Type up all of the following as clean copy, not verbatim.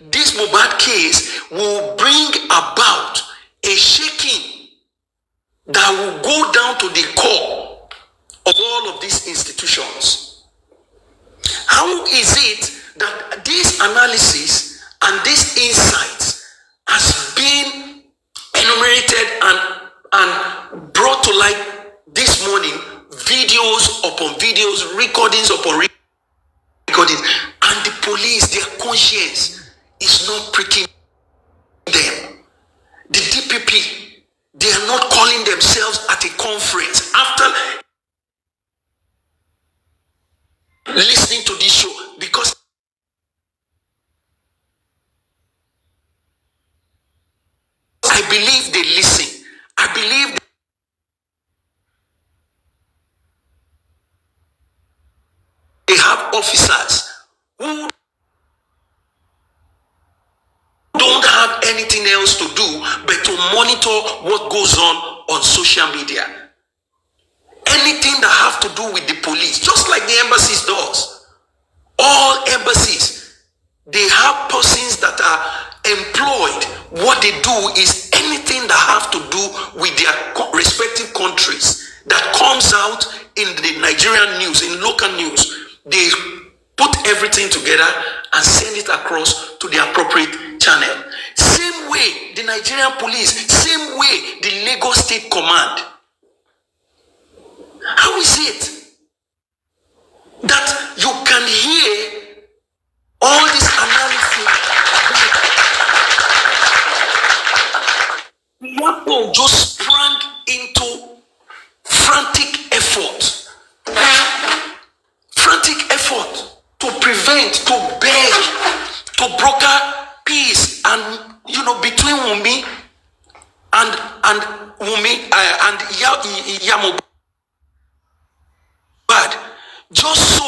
this Mohbad case will bring about a shaking that will go down to the core of all of these institutions. How is it that this analysis and these insights has been enumerated and brought to light this morning, videos upon videos, recordings upon recordings, and the police, their conscience is not pricking them? The DPP, they are not calling themselves at a conference after listening to this show, because I believe they listen. I believe they have officers who don't have anything else to do but to monitor what goes on social media. Anything that have to do with the police, just like the embassies does. All embassies, they have persons that are employed. What they do is anything that have to do with their respective countries that comes out in the Nigerian news, in local news, they put everything together and send it across to the appropriate channel. Same way the Nigerian police, same way the Lagos State Command. How is it that you can hear all this analysis? Yapo just sprang into frantic effort to prevent, to beg, to broker peace, and between Wunmi and Mohbad, just so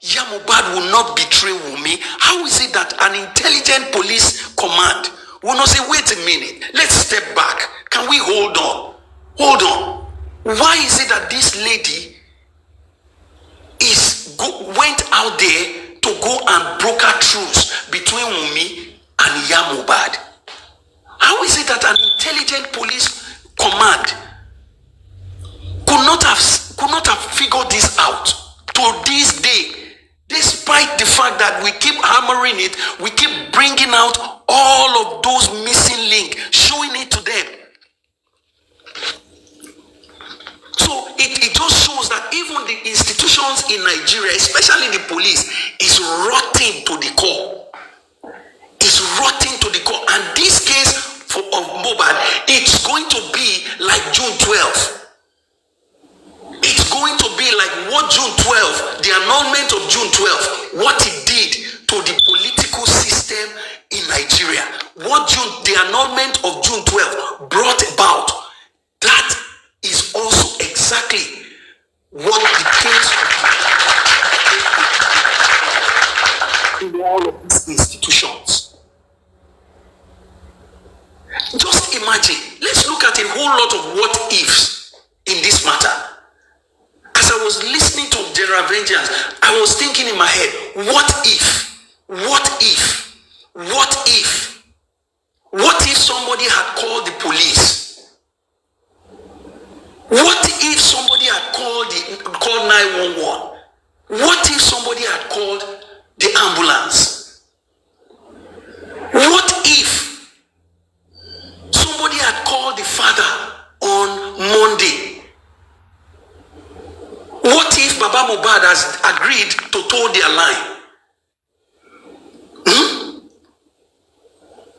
Mohbad will not betray Wunmi. How is it that an intelligent police command will not say, wait a minute, let's step back, can we hold on? Why is it that this lady went out there to go and broker truce between Wunmi and Mohbad? How is it that an intelligent police command could not have figured this out to this day, despite the fact that we keep hammering it, we keep bringing out all of those missing links, showing it to them? So it just shows that even the institutions in Nigeria, especially the police, is rotting to the core. It's rotting to the core. And this case of Mohbad, it's going to be like June 12th. It's going to be like what June 12th, the annulment of June 12th, what it did to the political system in Nigeria. What the annulment of June 12th brought about, that is also exactly what the case in all of these institutions. Just imagine, let's look at a whole lot of what ifs in this matter. As I was listening to General Vengeance, I was thinking in my head, what if somebody had called the police? What if somebody had called 911? What if somebody had called the ambulance? What if somebody had called the father on Monday? What if Baba Mohbad has agreed to toe their line?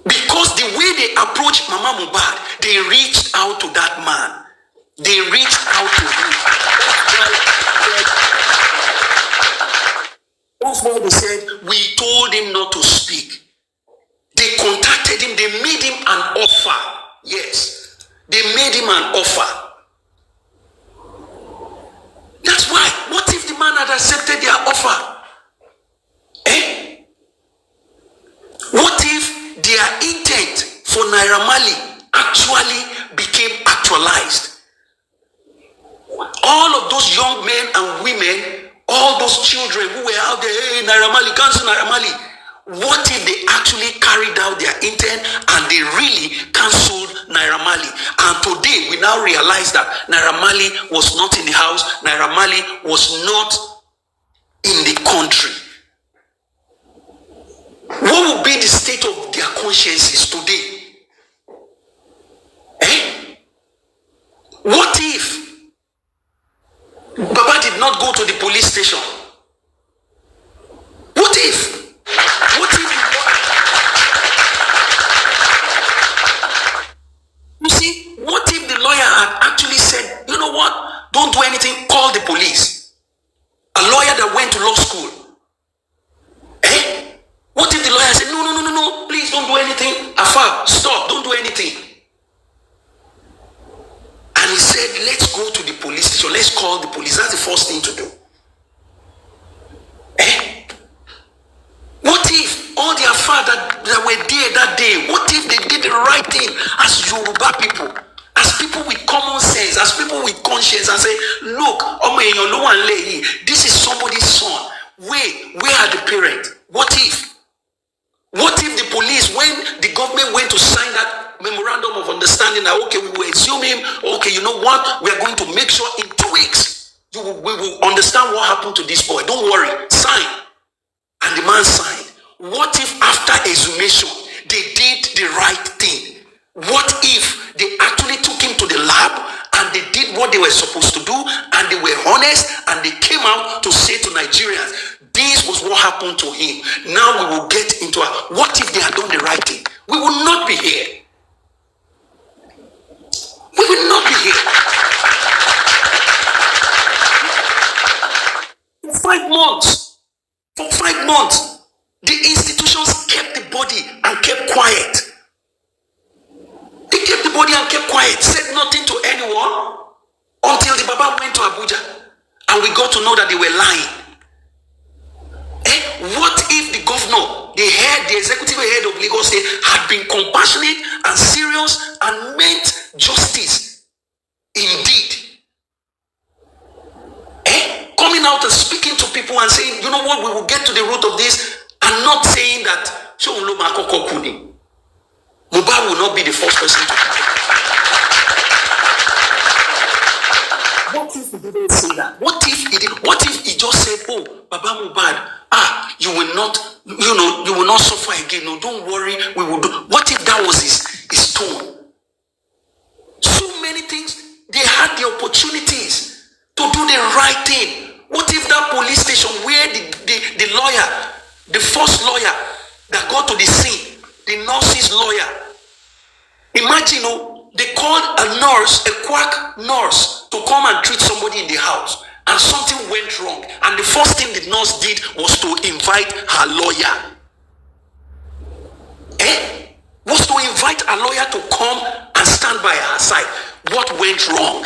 Because the way they approached Mama Mohbad, they reached out to that man. They reached out to him. That's why they said, we told him not to speak. They contacted him. They made him an offer. Yes. They made him an offer. That's why. What if the man had accepted their offer? What if their intent for Naira Marley actually became actualized? All of those young men and women, all those children who were out there, hey, Naira Marley, cancel Naira Marley. What if they actually actually carried out their intent and they really cancelled Naira Marley. And today we now realize that Naira Marley was not in the house, Naira Marley was not in the country. What will be the state of their consciences today? What if Baba did not go to the police station? What if? What if? You see, what if the lawyer had actually said, you know what, don't do anything, call the police? A lawyer that went to law school. What if the lawyer said, no, please don't do anything, Afa, stop, don't do anything? And he said, let's go to the police station, let's call the police. That's the first thing to do. What if all the Afa that were there that day, what if they did the right thing as Yoruba people, as people with common sense, as people with conscience, and say, look, this is somebody's son. Wait, where are the parents? What if? What if the police, when the government went to sign that memorandum of understanding that, okay, we will assume him, okay, you know what, we are going to make sure in 2 weeks, we will understand what happened to this boy. Don't worry, sign. And the man signed. What if after exhumation, they did the right thing? What if they actually took him to the lab and they did what they were supposed to do and they were honest and they came out to say to Nigerians, this was what happened to him. Now we will get into what if they had done the right thing? We will not be here. We will not be here. For 5 months. For 5 months, the institutions kept the body and kept quiet. They kept the body and kept quiet, said nothing to anyone until the Baba went to Abuja and we got to know that they were lying. What if the governor, the executive head of Lagos State, had been compassionate and serious and meant justice indeed? Coming out and speaking to people and saying, you know what, we will get to the root of this, and not saying that Mohbad will not be the first person to come. What if he didn't say that? What if he just said, oh, Baba Mohbad, you will not suffer again. No, don't worry, we will do. What if that was his tone? So many things, they had the opportunities to do the right thing. What if that police station where the lawyer, the first lawyer that got to the scene, the nurse's lawyer, imagine, they called a nurse, a quack nurse, to come and treat somebody in the house, and something went wrong. And the first thing the nurse did was to invite her lawyer. Was to invite a lawyer to come and stand by her side. What went wrong?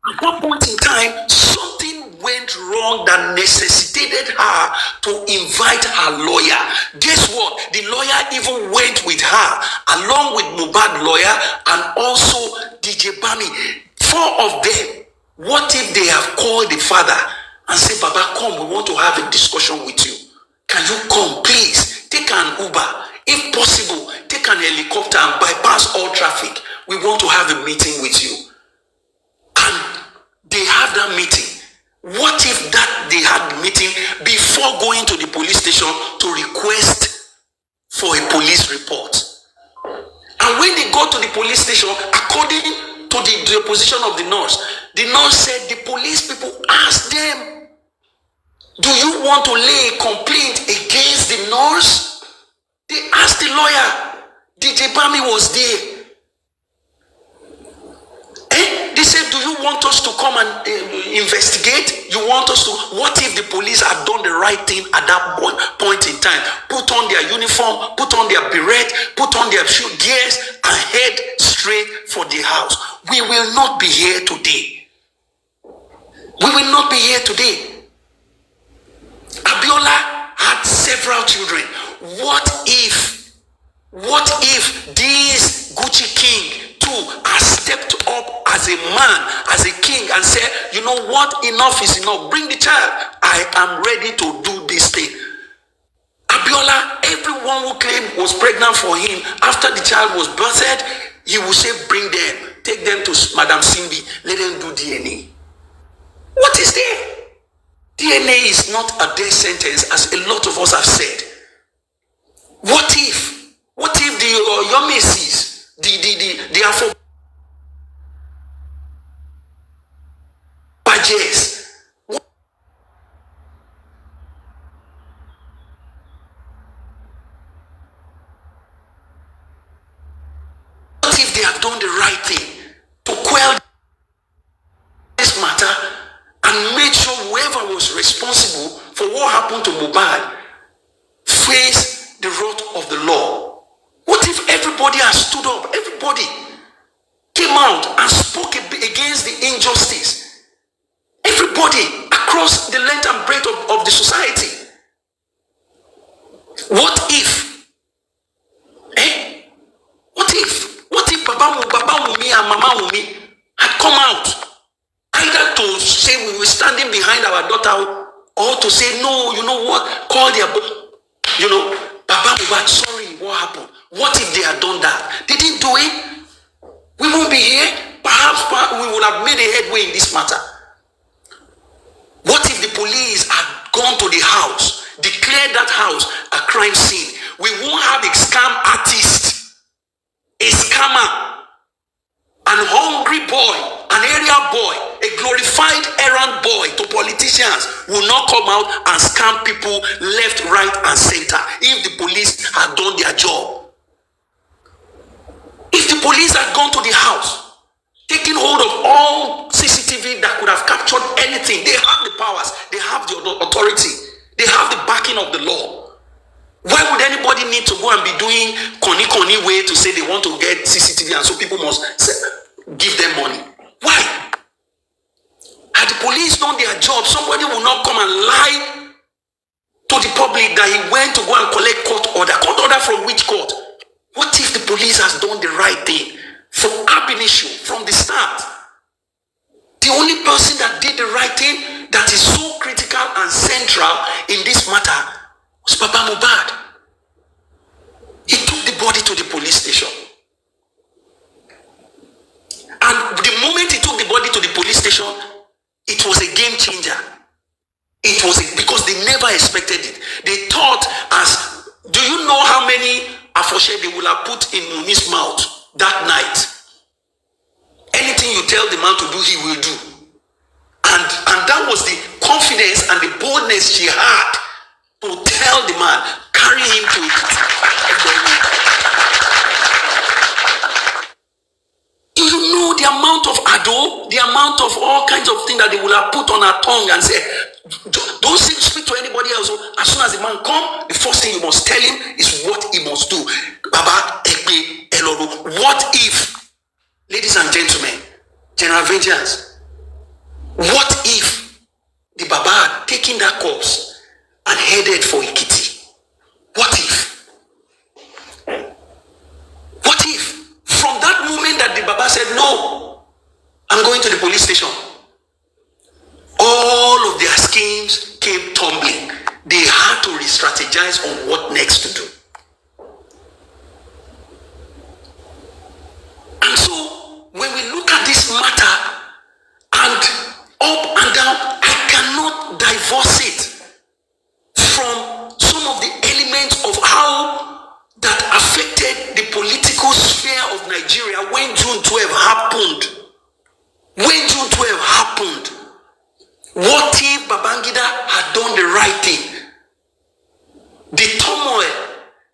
At that point in time, something went wrong that necessitated her to invite her lawyer. Guess what? The lawyer even went with her, along with Mohbad lawyer and also DJ Bami. 4 of them. What if they have called the father and said, Baba, come, we want to have a discussion with you. Can you come, please? Take an Uber. If possible, take an helicopter and bypass all traffic. We want to have a meeting with you. And they have that meeting. What if that they had the meeting before going to the police station to request for a police report? And when they got to the police station, according to the position of the nurse said the police people asked them, do you want to lay a complaint against the nurse? They asked the lawyer. DJ Bami was there. They said, do you want us to come and investigate? You want us to? What if the police had done the right thing at that point in time? Put on their uniform, put on their beret, put on their shoe gears, and head straight for the house. We will not be here today. We will not be here today. Abiola had several children. What if this Gucci King too has stepped up as a man, as a king, and say, you know what, enough is enough. Bring the child. I am ready to do this thing. Abiola, everyone who claimed was pregnant for him, after the child was birthed, he will say, bring them, take them to Madam Simbi, let them do DNA. What is there? DNA is not a death sentence, as a lot of us have said. What if the Yomesis, the Afro Bajes, what if they have done the right thing to quell this matter and made sure whoever was responsible for what happened to Mohbad face the wrath of the law? What if everybody has stood up, everybody came out and spoke against the injustice? Everybody across the length and breadth of the society. What if? What if Baba Wunmi and Mama Wunmi had come out, either to say we were standing behind our daughter, or to say, no, you know what, call their, Baba Mohbad, sorry, what happened? What if they had done that? They didn't do it. We won't be here. Perhaps we would have made a headway in this matter. What if the police had gone to the house, declared that house a crime scene? We won't have a scam artist, a scammer, an hungry boy, an area boy, a glorified errand boy to politicians will not come out and scam people left, right, and center if the police had done their job. If the police had gone to the house, taking hold of all CCTV that could have captured anything, they have the powers, they have the authority, they have the backing of the law. Why would anybody need to go and be doing conny way to say they want to get CCTV and so people must give them money? Why? Had the police done their job, somebody will not come and lie to the public that he went to go and collect court order. Court order from which court? What if the police has done the right thing from ab initio, from the start? The only person that did the right thing, that is so critical and central in this matter, was Papa Mohbad. He took the body to the police station. And the moment he took the body to the police station, it was a game changer. It was because they never expected it. They thought, do you know how many Afoshe they will have put in Wunmi's mouth that night? Anything you tell the man to do, he will do. And that was the confidence and the boldness she had to tell the man, carry him to it. Do you know the amount of ado, the amount of all kinds of things that they will have put on her tongue and say, don't speak to anybody else. As soon as the man comes, the first thing you must tell him is what he must do. Baba, Ekpe, Elodo. What if, ladies and gentlemen, general vengeance, what if the Baba had taken that corpse and headed for Ikiti? What if? What if? From that moment that the Baba said, no, I'm going to the police station, all of their schemes came tumbling. They had to re-strategize on what next to do. And so, when we look at this matter, and up and down, I cannot divorce it from some of the elements of how that affected the political sphere of Nigeria when June 12 happened. When June 12 happened, what if Babangida had done the right thing? The turmoil,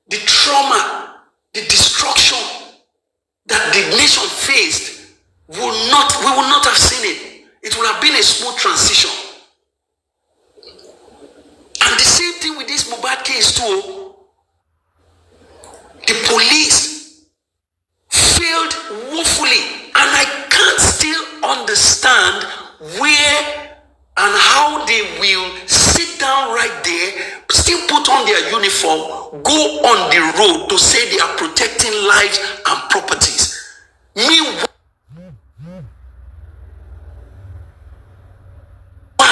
the trauma, the destruction that the nation faced, we will not have seen it. It would have been a smooth transition. And the same thing with this Mohbad case too. The police failed woefully, and I can't still understand where and how they will sit down right there, still put on their uniform, go on the road to say they are protecting lives and properties. Meanwhile,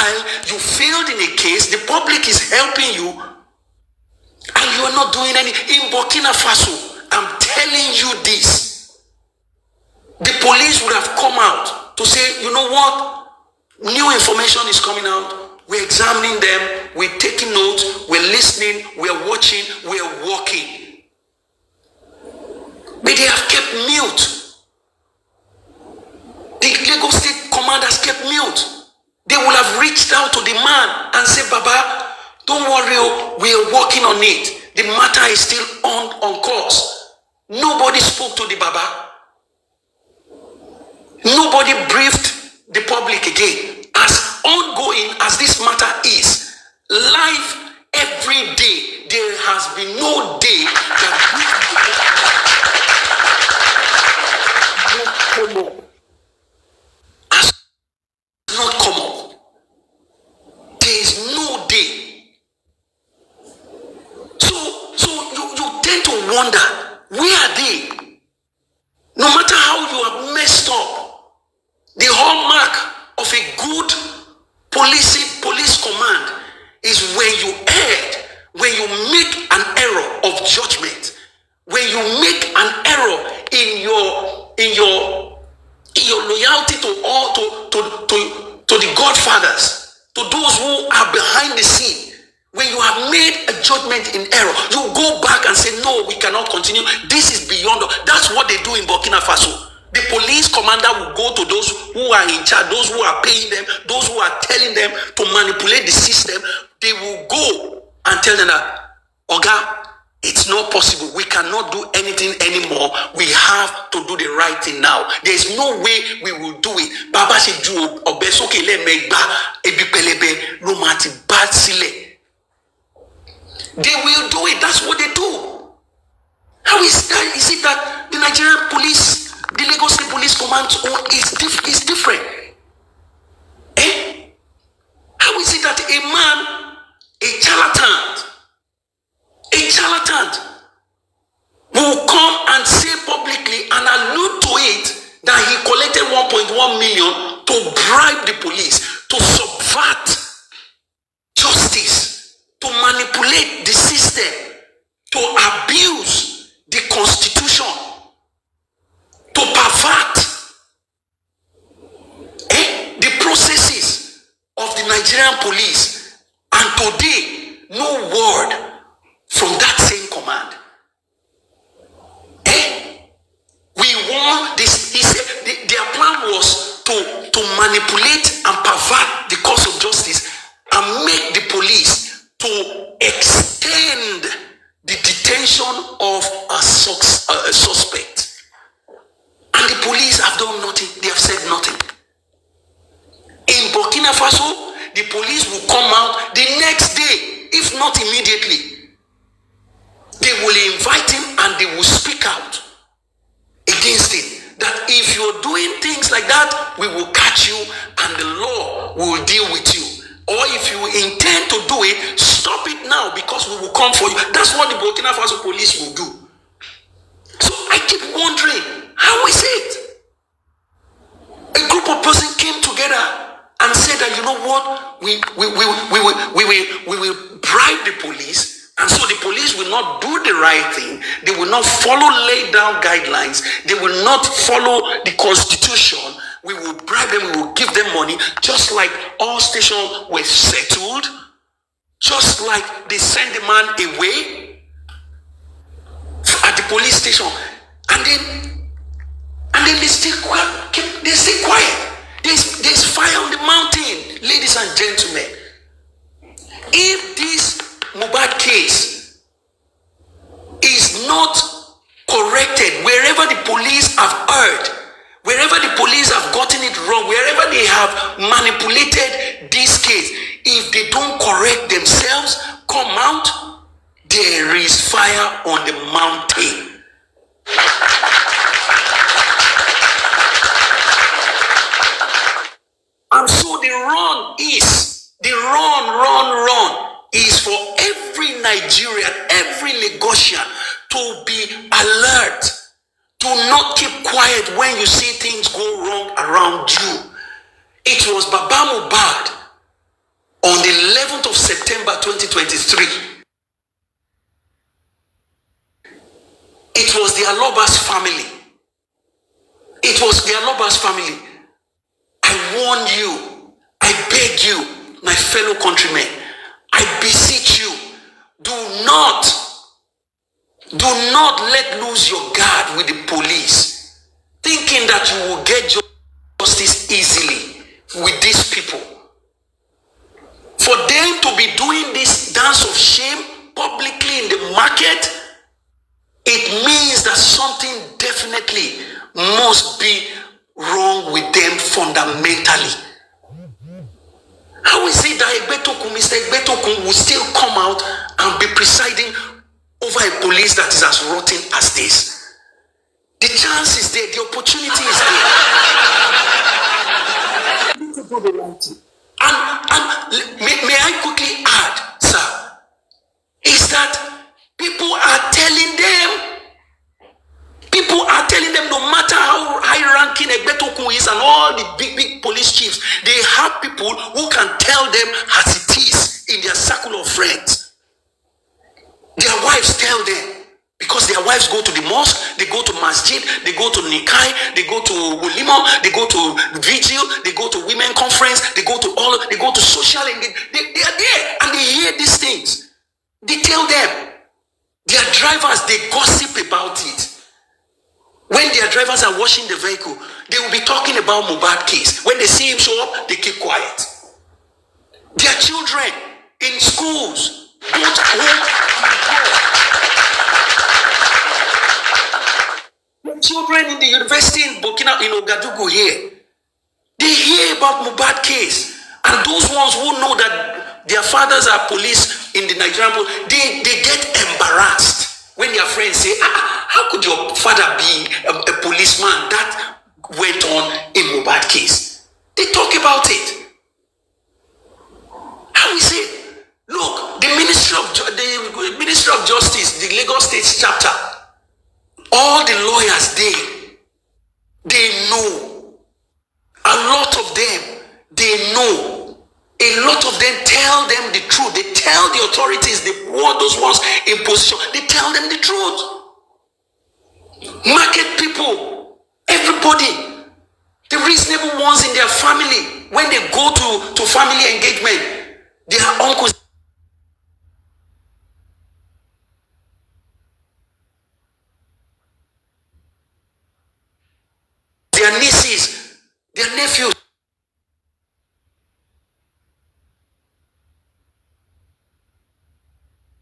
Meanwhile, you failed in a case, the public is helping you, and you are not doing any. In Burkina Faso, I'm telling you this, the police would have come out to say, you know what, new information is coming out, we're examining them, we're taking notes, we're listening, we're watching, we're working. But they have kept mute. The Lagos State commanders kept mute. They will have reached out to the man and said, Baba, don't worry, we are working on it. The matter is still on course. Nobody spoke to the Baba. Nobody briefed the public again. As ongoing as this matter is, live every day, there has been no day that has not come up. There is no day. So you tend to wonder, where are they? No matter how you have messed up, the hallmark of a good police command is when you err, when you make an error of judgment, when you make an error in your loyalty to the godfathers, to those who are behind the scene. When you have made a judgment in error, you go back and say, no, we cannot continue. This is beyond. That's what they do in Burkina Faso. The police commander will go to those who are in charge, those who are paying them, those who are telling them to manipulate the system. They will go and tell them that, Oga, it's not possible. We cannot do anything anymore. We have to do the right thing now. There's no way we will do it. Baba Sheju Obesoke le megba ebipelebe romati batsile. They will do it. That's what they do. How is that? Is it that the Nigerian police, the Lagos State Police Command is different? Eh? How is it that a man, a charlatan, will come and say publicly and allude to it that he collected 1.1 million to bribe the police, to subvert justice, to manipulate the system, to abuse the constitution, to pervert the processes of the Nigerian police. And today, no word from that same command. We want this. He said their plan was to manipulate and pervert the course of justice and make the police to extend the detention of a suspect. And the police have done nothing. They have said nothing. In Burkina Faso, the police will come out the next day, if not immediately. They will invite him and they will speak out against it. That if you're doing things like that, we will catch you and the law will deal with you. Or if you intend to do it, stop it now because we will come for you. That's what the Burkina Faso police will do. So I keep wondering, how is it? A group of persons came together and said that, you know what, we will bribe the police. And so the police will not do the right thing. They will not follow laid down guidelines. They will not follow the constitution. We will bribe them. We will give them money. Just like all stations were settled. Just like they send the man away at the police station. And then they stay quiet. They stay quiet. There's fire on the mountain, ladies and gentlemen. If this Mohbad case is not corrected, wherever the police have erred, wherever the police have gotten it wrong, wherever they have manipulated this case, if they don't correct themselves, come out, there is fire on the mountain. And so the run is for every Nigerian, every Lagosian to be alert, to not keep quiet when you see things go wrong around you. It was Baba Mohbad On the 11th of September 2023, it was the Aloba's family. It was the Aloba's family. I warn you, I beg you, my fellow countrymen, I beseech you, do not let lose your guard with the police, thinking that you will get justice easily with these people. For them to be doing this dance of shame publicly in the market, it means that something definitely must be wrong with them fundamentally. How is it that Mr. Egbetokun will still come out and be presiding over a police that is as rotten as this? The chance is there, the opportunity is there. And may I quickly add, sir, is that people are telling them no matter how high-ranking Egbetokun is and all the big police chiefs, they have people who can tell them as it is in their circle of friends. Their wives tell them, because their wives go to the mosque, they go to masjid, they go to nikai, they go to walima, they go to vigil, they go to women conference, they go to social engagement. They are there and they hear these things. They tell them. Their drivers, they gossip about it. When their drivers are washing the vehicle, they will be talking about Mohbad case. When they see him show up, they keep quiet. Their children in schools, both home and abroad. Children in the university in Ouagadougou here, they hear about Mohbad case. And those ones who know that their fathers are police in the Nigerian police, they get embarrassed when their friends say, how could your father be a policeman? That went on in Mohbad case. They talk about it. How is it? Look, the Ministry of Justice, the Lagos State chapter, all the lawyers they know. A lot of them, they know. A lot of them tell them the truth. They tell the authorities, those ones in position, they tell them the truth. Market people, everybody, the reasonable ones in their family, when they go to family engagement, their uncles, their nieces, their nephews,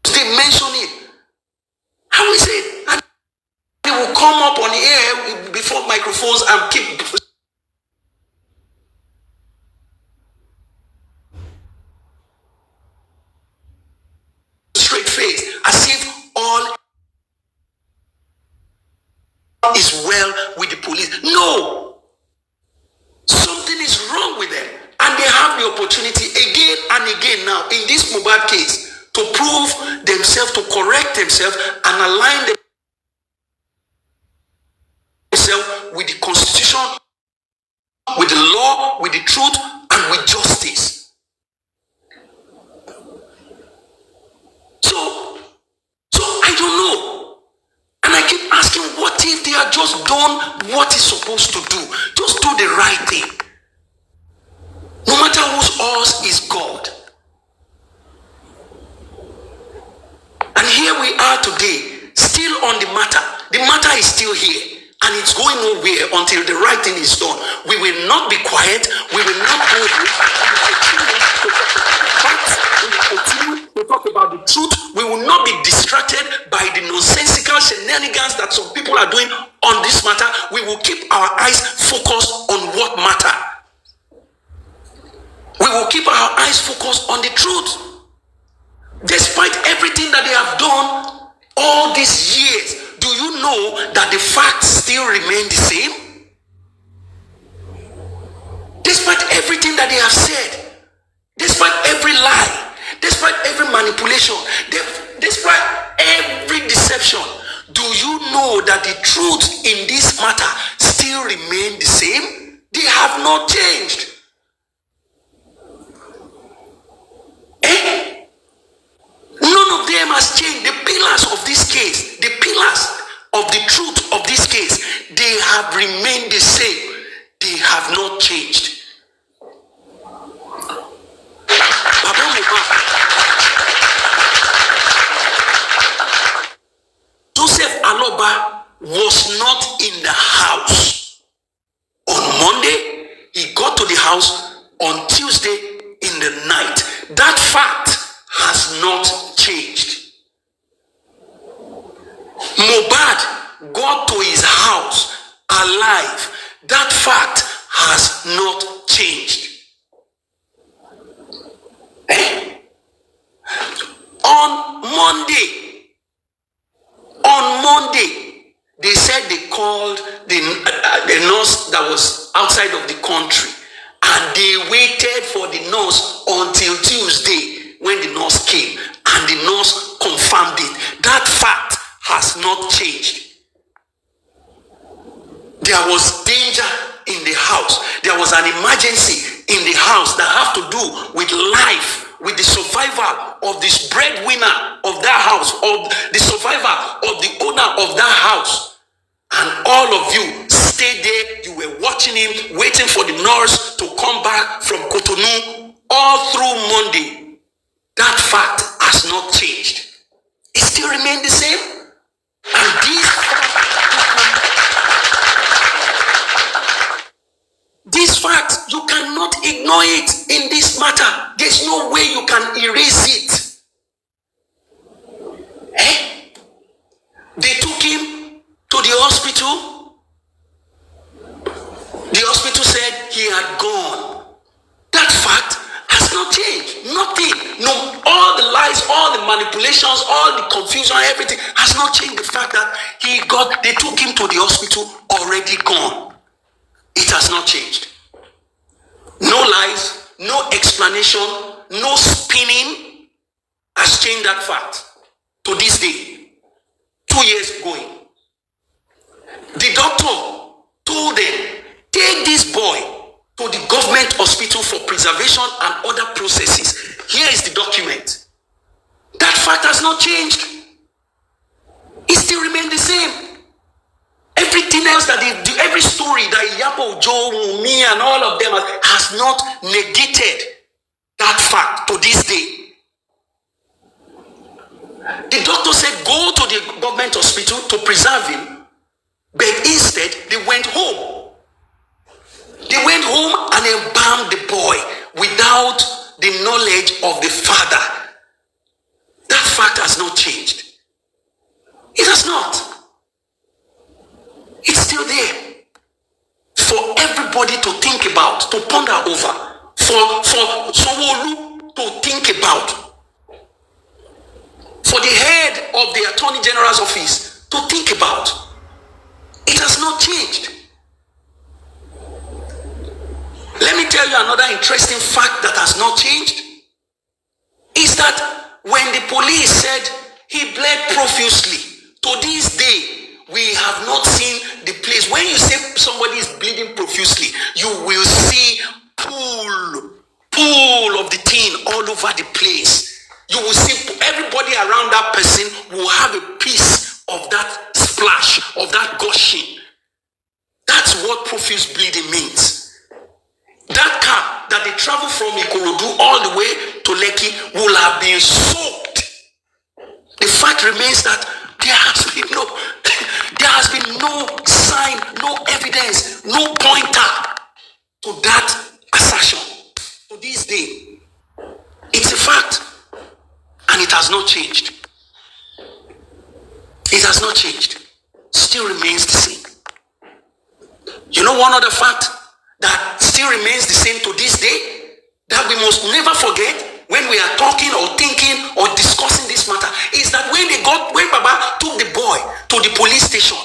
they mention it. How is it? And they will come up on the air before microphones and keep straight face, as if all is well with the police. No, something is wrong with them, and they have the opportunity again and again now in this Mohbad case to prove themselves, to correct themselves and align themselves with the constitution, with the law, with the truth, and with justice. So I don't know. And I keep asking, what if they are just done what is supposed to do? Just do the right thing. No matter whose us is God. And here we are today, still on the matter. The matter is still here. And it's going nowhere until the right thing is done. We will not be quiet. We will not go here. We will continue to talk about the truth. We will not be distracted by the nonsensical shenanigans that some people are doing on this matter. We will keep our eyes focused on what matter. We will keep our eyes focused on the truth. Despite everything that they have done all these years, do you know that the facts still remain the same? Despite everything that they have said, despite every lie, despite every manipulation, despite every deception, do you know that the truth in this matter still remain the same? They have not changed. That fact has not changed. Mohbad got to his house alive. That fact has not changed. On Monday, they said they called the nurse that was outside of the country, and they waited for the nurse until Tuesday when the nurse came, and the nurse confirmed it. That fact has not changed. There was danger in the house. There was an emergency in the house that have to do with life, with the survival of this breadwinner of that house, of the survivor of the owner of that house. And all of you stayed there. You were watching him, waiting for the nurse to come back from Cotonou all through Monday. That fact has not changed. It still remained the same. And these facts, you cannot ignore it in this matter. There's no way you can erase it. They took him to the hospital. The hospital said he had gone. That fact has not changed. Nothing. No, all the lies, all the manipulations, all the confusion, everything has not changed the fact that they took him to the hospital already gone. It has not changed. No lies, no explanation, no spinning has changed that fact to this day. 2 years going. The doctor told them, take this boy to the government hospital for preservation and other processes. Here is the document. That fact has not changed. It still remains the same. Everything else that they do, every story that Yapo, Joe, Wunmi, and all of them has not negated that fact to this day. The doctor said, go to the government hospital to preserve him, but instead they went home. They went home and embalmed the boy without the knowledge of the father. That fact has not changed. It has not. It's still there for everybody to think about, to ponder over, for Sanwo-Olu to think about, for the head of the Attorney General's office to think about. It has not changed. Let me tell you another interesting fact that has not changed. Is that when the police said he bled profusely, to this day, we have not seen the place. When you say somebody is bleeding profusely, you will see pool of the thing all over the place. You will see everybody around that person will have a piece of that splash, of that gushing. That's what profuse bleeding means. That car that they travel from Ikorodu all the way to Lekki will have been soaked. The fact remains that there has been no sign, no evidence, no pointer to that assertion. To this day, it's a fact, and it has not changed. It has not changed. Still remains the same. You know one other fact that still remains the same to this day, that we must never forget when we are talking or thinking or discussing this matter, is that when Baba took the boy to the police station,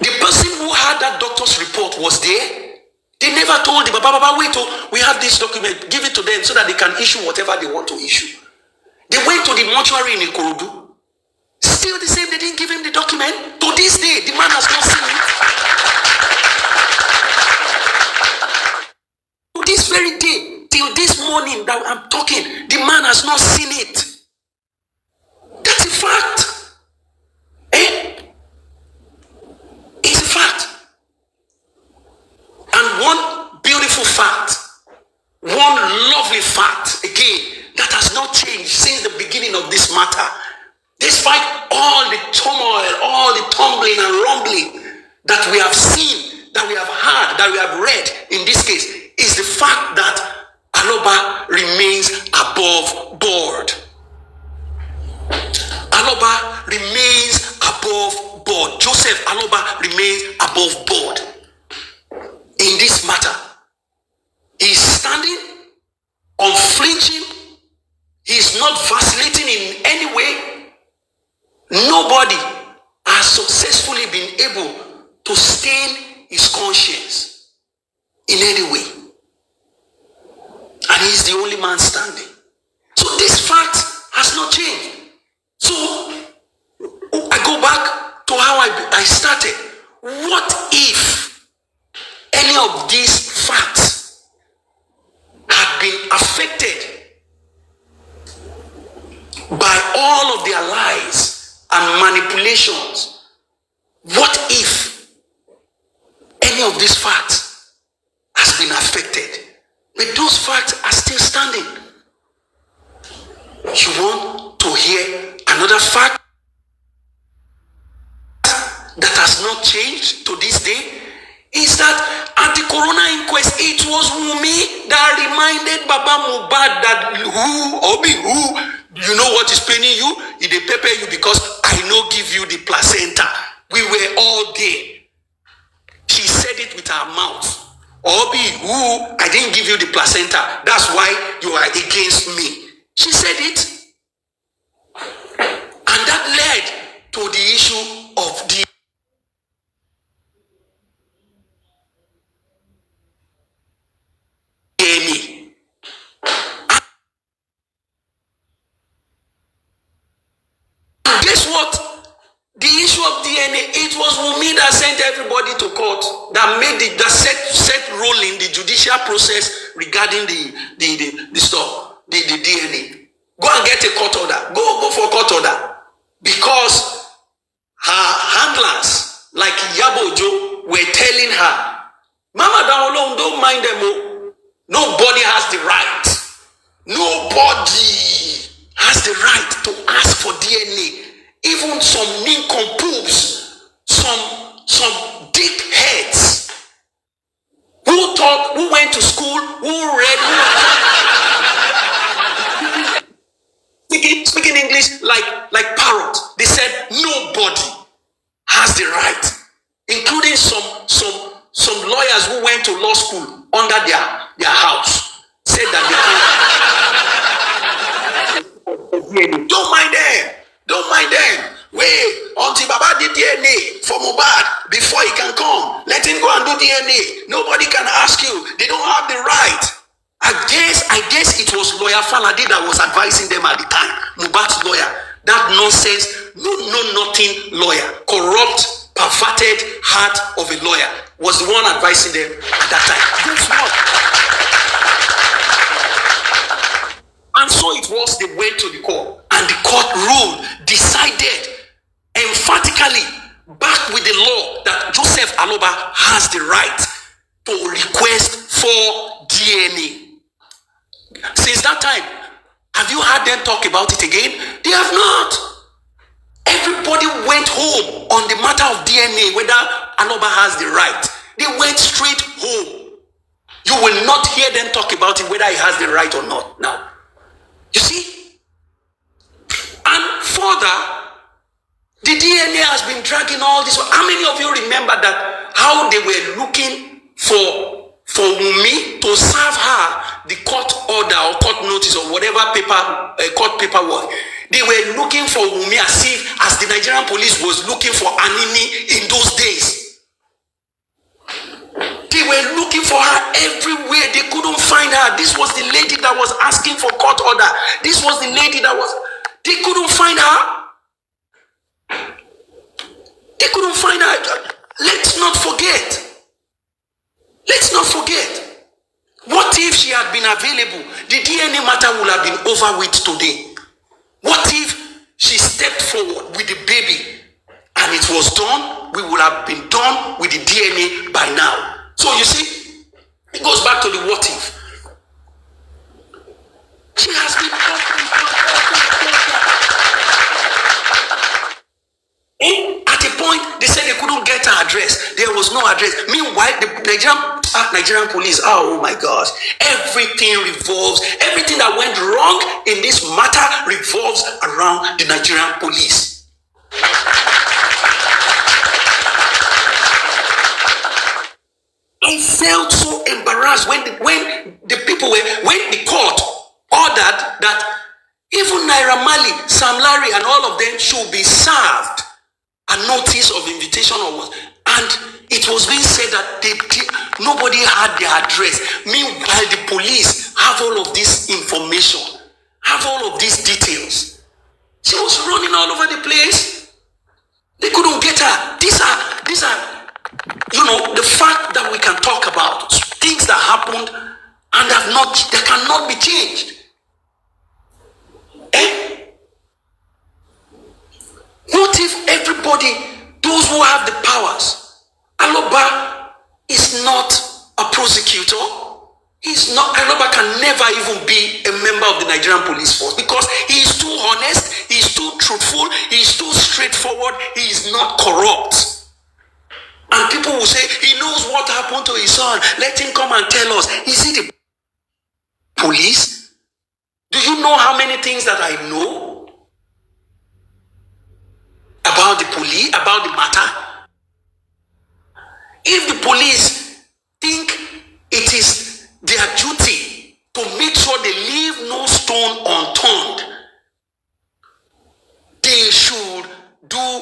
the person who had that doctor's report was there. They never told the Baba, wait, we have this document, give it to them so that they can issue whatever they want to issue. They went to the mortuary in Ikorodu. Still the same, they didn't give him the document. To this day, the man has not seen it. To this very day, till this morning that I'm talking, the man has not seen it. That's a fact. It's a fact. And one beautiful fact, one lovely fact, again, that has not changed since the beginning of this matter. Despite all the turmoil, all the tumbling and rumbling that we have seen, that we have heard, that we have read in this case, is the fact that Aloba remains above board. Aloba remains above board. Joseph Aloba remains above board in this matter. He's standing unflinching. He's not vacillating in any way. Nobody has successfully been able to stain his conscience in any way. And he's the only man standing. So this fact has not changed. So I go back to how I started. What if any of these facts had been affected by all of their lies and manipulations? What if any of these facts has been affected, but those facts are still standing? You want to hear another fact that has not changed to this day? Is that at the corona inquest, it was Wunmi that reminded Baba Mohbad that who, you know what is paining you? It dey pepper you because I no give you the placenta. We were all there. She said it with her mouth. Obi, who, I didn't give you the placenta. That's why you are against me. She said it. And that led to the issue of the DNA. And guess what? The issue of DNA, it was Wunmi that sent everybody to court, that made it, that set rolling the judicial process regarding the stuff, the DNA. Go and get a court order. Go for court order. Because her handlers, like Yabojo, were telling her, Mama Dawolo, don't mind them. Nobody has the right. Nobody has the right to ask for DNA. Even some nincompoops, some dickheads who went to school, who read, speaking English like parrot. They said nobody has the right, including some lawyers who went to law school under their house, said that they can't. Don't mind them. Wait until Baba did DNA for Mohbad before he can come. Let him go and do DNA. Nobody can ask you. They don't have the right. I guess it was lawyer Falade that was advising them at the time. Mohbad's lawyer. That nonsense, nothing lawyer. Corrupt, perverted heart of a lawyer was the one advising them at that time. Guess what? And so it was, they went to the court, and the court ruled, decided emphatically, back with the law, that Joseph Aloba has the right to request for DNA. Since that time, have you heard them talk about it again? They have not. Everybody went home on the matter of DNA, whether Aloba has the right. They went straight home. You will not hear them talk about it, whether he has the right or not now. You see? And further, the DNA has been dragging all this. How many of you remember that how they were looking for Wunmi to serve her the court order or court notice or whatever court paperwork? They were looking for Wunmi as the Nigerian police was looking for Anini in those days. They were looking for her everywhere. They couldn't find her. This was the lady that was asking for court order. This was the lady that was... They couldn't find her. They couldn't find her. Let's not forget. Let's not forget. What if she had been available? The DNA matter would have been over with today. What if she stepped forward with the baby and it was done? We would have been done with the DNA by now. So you see, it goes back to the what if. She has been at a point, they said they couldn't get her address. There was no address. Meanwhile, the Nigerian Nigerian police, oh my gosh, everything that went wrong in this matter revolves around the Nigerian police. I felt so embarrassed when the court ordered that even Naira Marley, Sam Larry, and all of them should be served a notice of invitation or what. And it was being said that nobody had their address. Meanwhile, the police have all of this information, have all of these details. She was running all over the place. They couldn't get her. These are, the fact that we can talk about things that happened and they cannot be changed. What if everybody, those who have the powers, Aloba is not a prosecutor? Aloba can never even be a member of the Nigerian police force because he is too honest, he is too truthful, he is too straightforward, he is not corrupt. And people will say, he knows what happened to his son, let him come and tell us. Is it the police? Do you know how many things that I know about the police, about the matter? If the police think it is their duty to make sure they leave no stone unturned, they should do